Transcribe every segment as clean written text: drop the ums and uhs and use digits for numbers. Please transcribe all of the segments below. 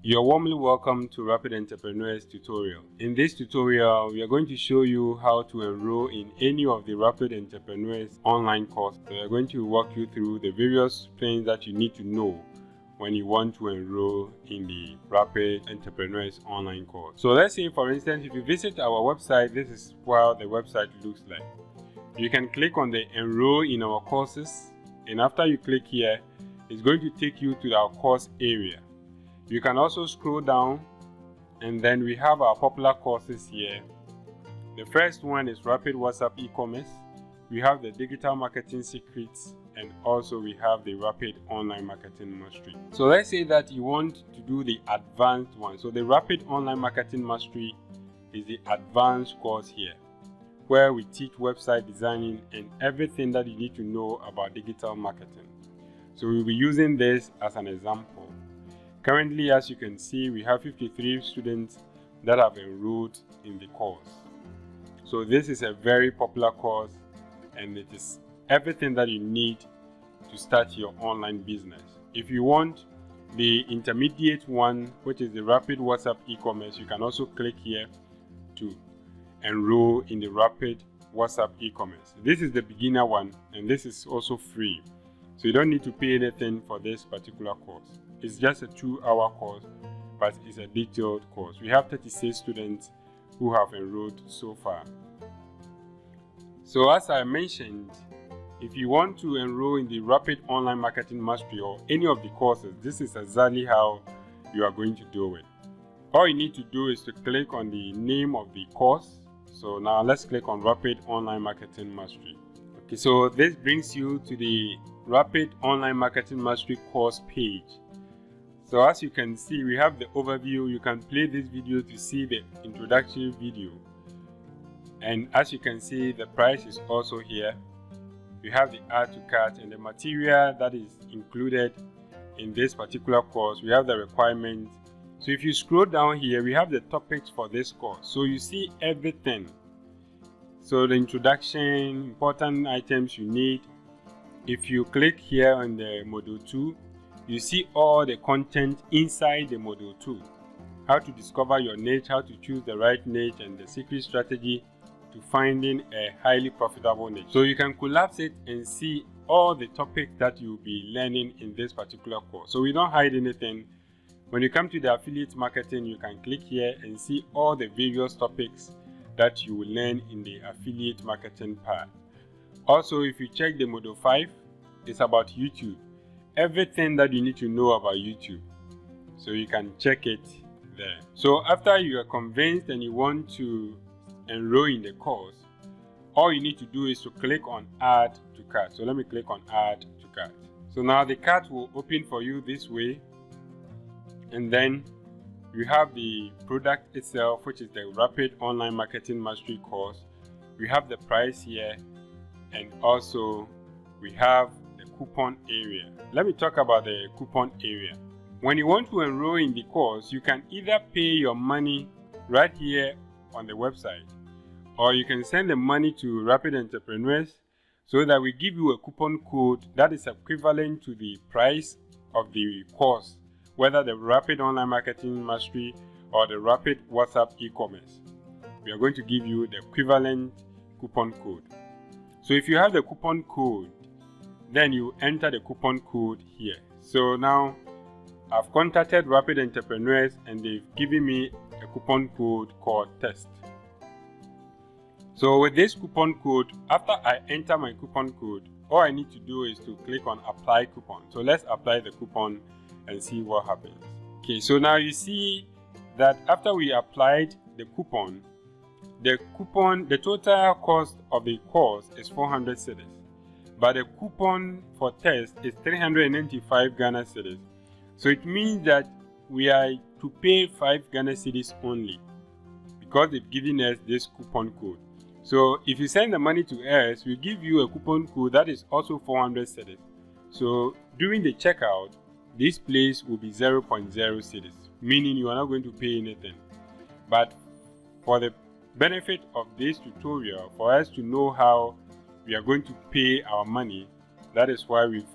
You're warmly welcome to Rapid Entrepreneurs tutorial. In this tutorial, we are going to show you how to enroll in any of the Rapid Entrepreneurs online courses. So we are going to walk you through the various things that you need to know when you want to enroll in the Rapid Entrepreneurs online course. So let's say, for instance, if you visit our website, this is what the website looks like. You can click on the Enroll in our courses, and after you click here, it's going to take you to our course area. You can also scroll down, and then we have our popular courses here. The first one is Rapid WhatsApp e-commerce. We have the digital marketing secrets, and also we have the Rapid online marketing mastery. So let's say that you want to do the advanced one. So the Rapid online marketing mastery is the advanced course here, where we teach website designing and everything that you need to know about digital marketing. So we'll be using this as an example. Currently, as you can see, we have 53 students that have enrolled in the course. So this is a very popular course, and it is everything that you need to start your online business. If you want the intermediate one, which is the Rapid WhatsApp e-commerce, you can also click here to enroll in the Rapid WhatsApp e-commerce. This is the beginner one, and this is also free. So you don't need to pay anything for this particular course. It's just a 2-hour course, but it's a detailed course. We have 36 students who have enrolled so far. So as I mentioned, if you want to enroll in the Rapid Online Marketing Mastery or any of the courses, this is exactly how you are going to do it. All you need to do is to click on the name of the course. So now let's click on Rapid Online Marketing Mastery. Okay, so this brings you to the Rapid Online Marketing Mastery course page. So as you can see, we have the overview. You can play this video to see the introductory video. And as you can see, the price is also here. We have the add to cart and the material that is included in this particular course. We have the requirements. So if you scroll down here, we have the topics for this course. So you see everything. So the introduction, important items you need. If you click here on the module 2, you see all the content inside the module 2. How to discover your niche, how to choose the right niche, and the secret strategy to finding a highly profitable niche. So you can collapse it and see all the topics that you'll be learning in this particular course. So we don't hide anything. When you come to the affiliate marketing, you can click here and see all the various topics that you will learn in the affiliate marketing part. Also, if you check the module 5, it's about YouTube. Everything that you need to know about YouTube. So you can check it there. So after you are convinced and you want to enroll in the course, all you need to do is to click on Add to Cart. So let me click on Add to Cart. So now the cart will open for you this way. And then you have the product itself, which is the Rapid Online Marketing Mastery course. We have the price here, and also we have the coupon area. Let me talk about the coupon area. When you want to enroll in the course, you can either pay your money right here on the website, or you can send the money to Rapid Entrepreneurs so that we give you a coupon code that is equivalent to the price of the course, whether the Rapid Online Marketing Mastery or the Rapid WhatsApp e-commerce. We are going to give you the equivalent coupon code. So if you have the coupon code, then you enter the coupon code here. So now I've contacted Rapid Entrepreneurs and they've given me a coupon code called TEST. So with this coupon code, after I enter my coupon code, all I need to do is to click on Apply Coupon. So let's apply the coupon and see what happens. Okay, so now you see that after we applied the total cost of the course is 400 cedis. But the coupon for test is 395 Ghana cedis. So it means that we are to pay 5 Ghana cedis only because they've given us this coupon code. So if you send the money to us, we give you a coupon code that is also 400 cedis. So during the checkout, this place will be 0.0 cedis, meaning you are not going to pay anything. But for the benefit of this tutorial, for us to know how we are going to pay our money, that is why we've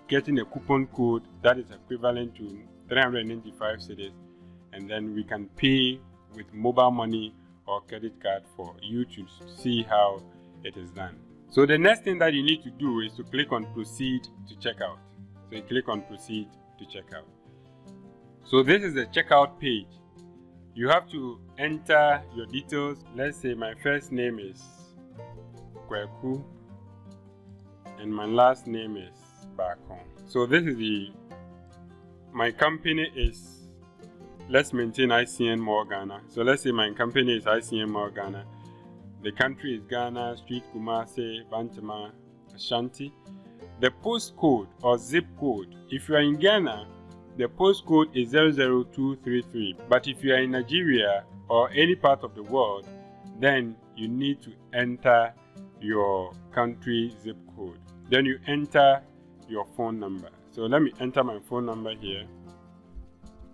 getting a coupon code that is equivalent to 395 cedis and then we can pay with mobile money or credit card for you to see how it is done. So the next thing that you need to do is to click on proceed to checkout. So you click on proceed to checkout. So this is the checkout page. You have to enter your details. Let's say my first name is Kweku and my last name is Bakon. So this is my company is, let's maintain ICN More Ghana. So let's say my company is ICN More Ghana. The country is Ghana, Street Kumasi, Bantama, Ashanti. The postcode or zip code, if you are in Ghana, the postcode is 00233. But if you are in Nigeria or any part of the world, then you need to enter your country zip code. Then you enter your phone number. So let me enter my phone number here.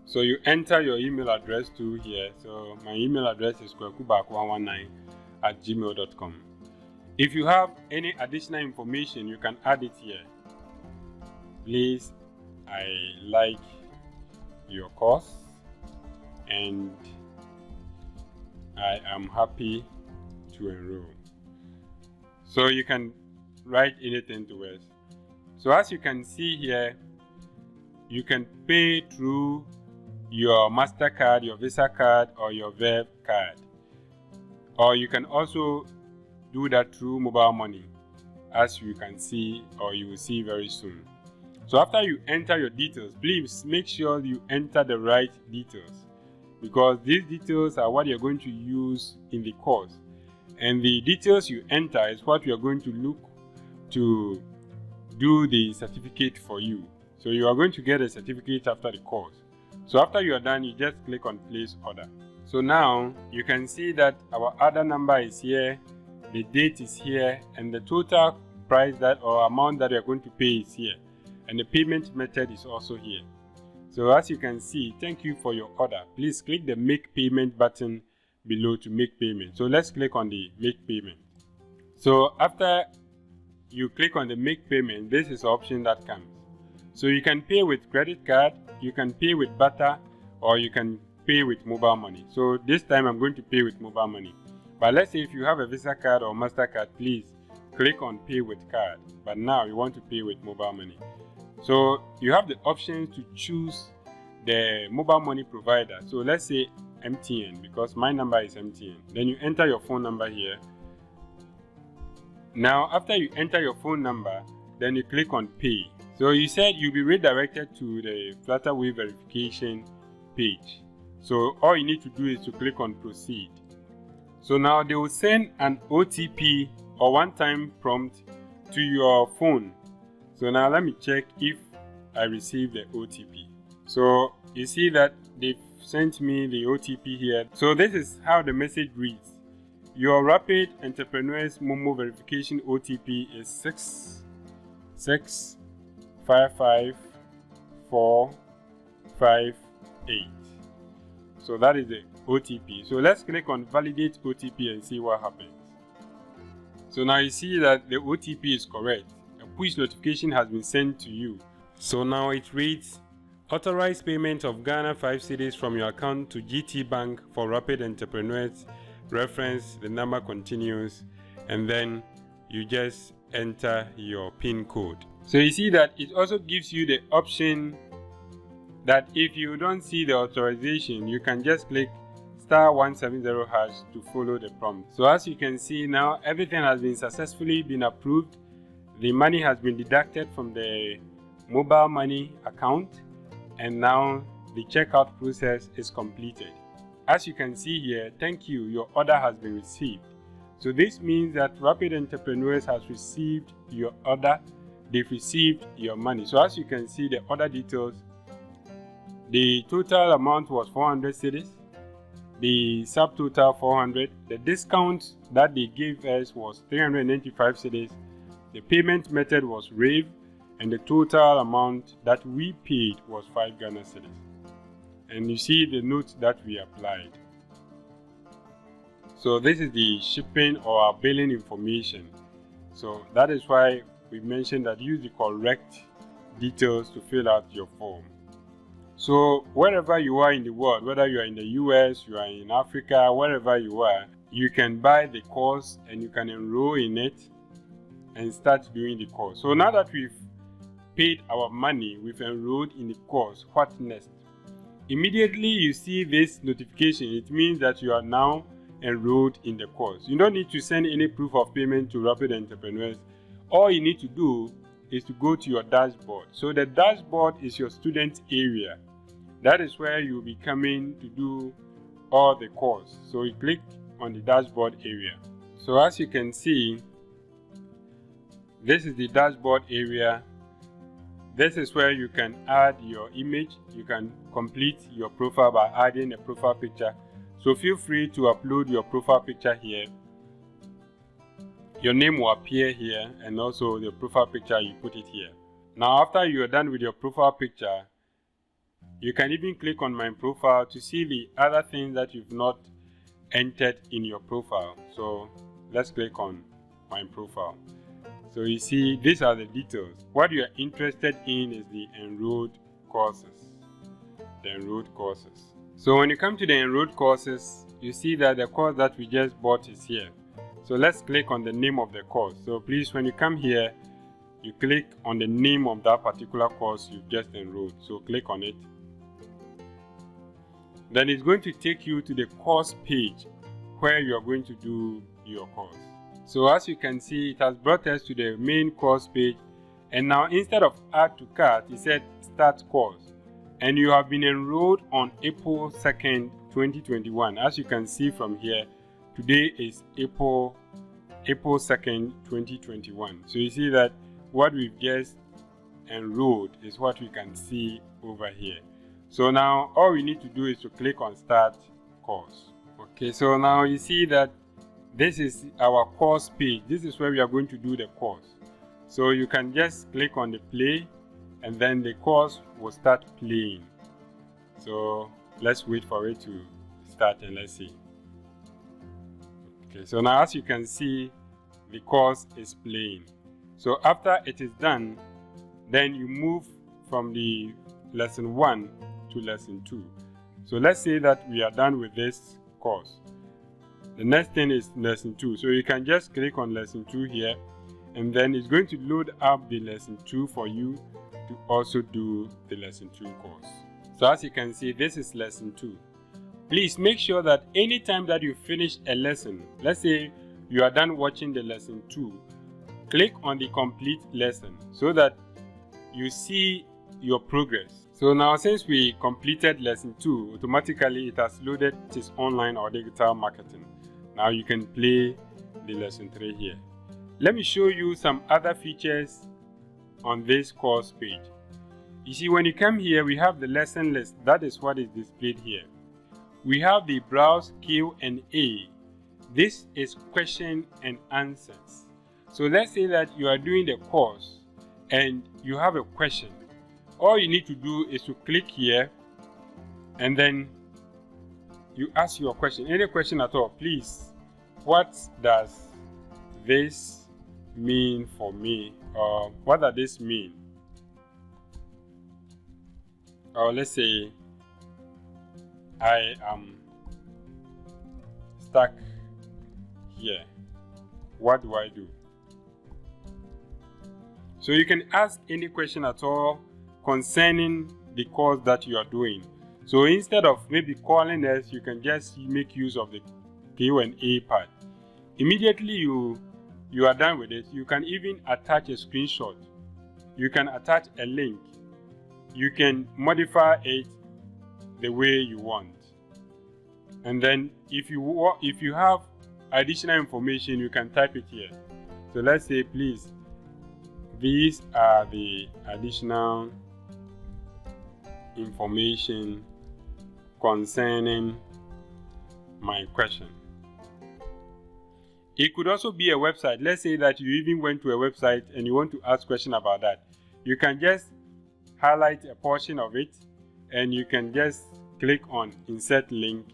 So you enter your email address too here. So my email address is kwekubak119@gmail.com. If you have any additional information, you can add it here. Please, I like your course and I am happy to enroll. So you can write anything to us. So as you can see here, you can pay through your MasterCard, your Visa card, or your Verve card. Or you can also do that through mobile money, as you can see or you will see very soon. So after you enter your details, please make sure you enter the right details, because these details are what you're going to use in the course. And the details you enter is what we are going to look to do the certificate for you. So you are going to get a certificate after the course. So after you are done, you just click on place order. So now you can see that our order number is here, the date is here, and the total price that or amount that you are going to pay is here, and the payment method is also here. So as you can see, thank you for your order. Please click the make payment button below to make payment. So let's click on the make payment. So after you click on the make payment, this is the option that comes. So you can pay with credit card, you can pay with barter, or you can pay with mobile money. So this time I'm going to pay with mobile money. But let's say if you have a Visa card or MasterCard, please click on pay with card. But now you want to pay with mobile money. So you have the option to choose the mobile money provider. So let's say MTN, because my number is MTN. Then you enter your phone number here. Now after you enter your phone number, then you click on pay. So you said you'll be redirected to the Flutterwave verification page. So all you need to do is to click on proceed. So now they will send an OTP or one-time prompt to your phone. So now let me check if I received the OTP. So you see that they've sent me the OTP here. So this is how the message reads. Your Rapid Entrepreneurs Momo verification OTP is 6655458. So that is the OTP. So let's click on validate OTP and see what happens. So now you see that the OTP is correct. A push notification has been sent to you. So now it reads, authorized payment of Ghana 5 cedis from your account to GT Bank for Rapid Entrepreneurs. Reference, the number continues, and then you just enter your PIN code. So you see that it also gives you the option that if you don't see the authorization, you can just click *170# to follow the prompt. So as you can see now, everything has been successfully been approved. The money has been deducted from the mobile money account, and now the checkout process is completed. As you can see here, thank you, your order has been received. So this means that Rapid Entrepreneurs has received your order, they've received your money. So as you can see the order details, the total amount was 400 cedis, the subtotal 400, the discount that they gave us was 395 cedis, the payment method was Rave, and the total amount that we paid was 5 Ghana cedis. And you see the note that we applied. So this is the shipping or our billing information. So that is why we mentioned that use the correct details to fill out your form. So wherever you are in the world, whether you are in the US, you are in Africa, wherever you are, you can buy the course and you can enroll in it and start doing the course. So now that we've paid our money, we've enrolled in the course, what next? Immediately you see this notification, it means that you are now enrolled in the course. You don't need to send any proof of payment to Rapid Entrepreneurs. All you need to do is to go to your dashboard. So the dashboard is your student area. That is where you'll be coming to do all the course. So you click on the dashboard area. So as you can see, this is the dashboard area. This is where you can add your image. You can complete your profile by adding a profile picture. So feel free to upload your profile picture here. Your name will appear here, and also the profile picture, you put it here. Now after you are done with your profile picture, you can even click on my profile to see the other things that you've not entered in your profile. So let's click on my profile. So you see, these are the details. What you are interested in is the enrolled courses. The enrolled courses. So when you come to the enrolled courses, you see that the course that we just bought is here. So let's click on the name of the course. So please, when you come here, you click on the name of that particular course you've just enrolled. So click on it. Then it's going to take you to the course page where you are going to do your course. So as you can see, it has brought us to the main course page. And now instead of add to cart, it said start course. And you have been enrolled on April 2nd, 2021. As you can see from here, today is April 2nd, 2021. So you see that what we've just enrolled is what we can see over here. So now all we need to do is to click on start course. Okay, so now you see that this is our course page. This is where we are going to do the course. So you can just click on the play and then the course will start playing. So let's wait for it to start and let's see. Okay, so now as you can see, the course is playing. So after it is done, then you move from the lesson 1 to lesson 2. So let's say that we are done with this course. The next thing is lesson 2. So you can just click on lesson 2 here, and then it's going to load up the lesson 2 for you to also do the lesson 2 course. So as you can see, this is lesson 2. Please make sure that anytime that you finish a lesson, let's say you are done watching the lesson 2, click on the complete lesson so that you see your progress. So now since we completed lesson 2, automatically it has loaded this online or digital marketing. Now you can play the lesson 3 here. Let me show you some other features on this course page. You see, when you come here, we have the lesson list. That is what is displayed here. We have the browse Q&A. This is question and answers. So let's say that you are doing the course and you have a question. All you need to do is to click here and then you ask your question, any question at all. Please, what does this mean for me? Or what does this mean? Or let's say I am stuck here. What do I do? So you can ask any question at all concerning the course that you are doing. So instead of maybe calling us, you can just make use of the Q&A part. Immediately you are done with it, you can even attach a screenshot. You can attach a link. You can modify it the way you want. And then if you have additional information, you can type it here. So let's say, please, these are the additional information concerning my question. It could also be a website. Let's say that you even went to a website and you want to ask question about that. You can just highlight a portion of it and you can just click on insert link.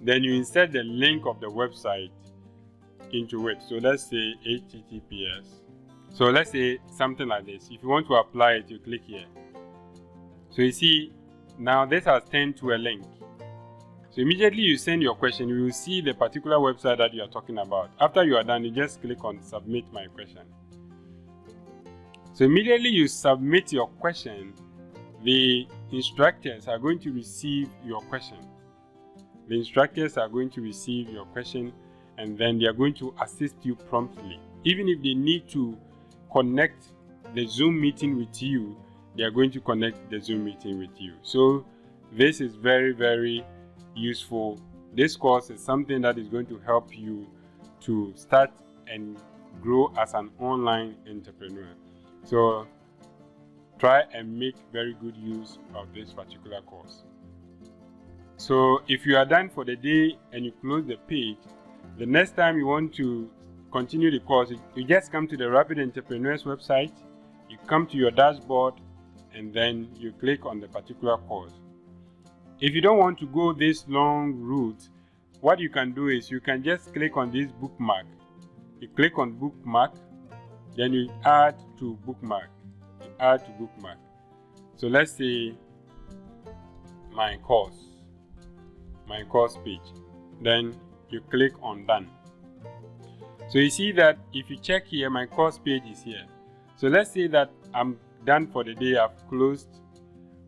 Then you insert the link of the website into it. So let's say HTTPS. So let's say something like this. If you want to apply it, you click here. So you see, Now this has turned to a link. So immediately you send your question, you will see the particular website that you are talking about. After you are done, you just click on submit my question. So immediately you submit your question, the instructors are going to receive your question. The instructors are going to receive your question, and then they are going to assist you promptly. Even if they need to connect the Zoom meeting with you, they are going to connect the Zoom meeting with you. So this is very, very useful. This course is something that is going to help you to start and grow as an online entrepreneur. So try and make very good use of this particular course. So if you are done for the day and you close the page, the next time you want to continue the course, you just come to the Rapid Entrepreneurs website, you come to your dashboard, and then you click on the particular course. If you don't want to go this long route, what you can do is you can just click on this bookmark. You click on bookmark, then you add to bookmark. You add to bookmark. So let's say my course page. Then you click on done. So you see that if you check here, my course page is here. So let's say that I'm done for the day, I've closed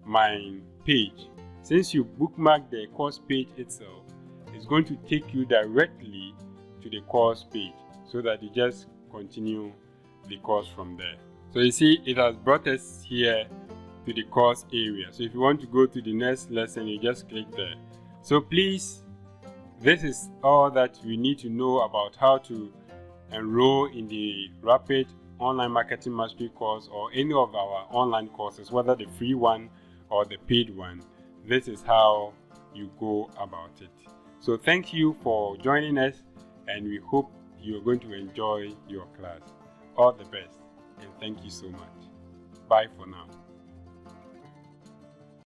my page. Since you bookmark the course page itself, it's going to take you directly to the course page so that you just continue the course from there. So you see it has brought us here to the course area. So if you want to go to the next lesson, you just click there. So please, this is all that we need to know about how to enroll in the Rapid Online Marketing Mastery course or any of our online courses, whether the free one or the paid one. This is how you go about it. So thank you for joining us, and we hope you're going to enjoy your class. All the best, and thank you so much. Bye for now.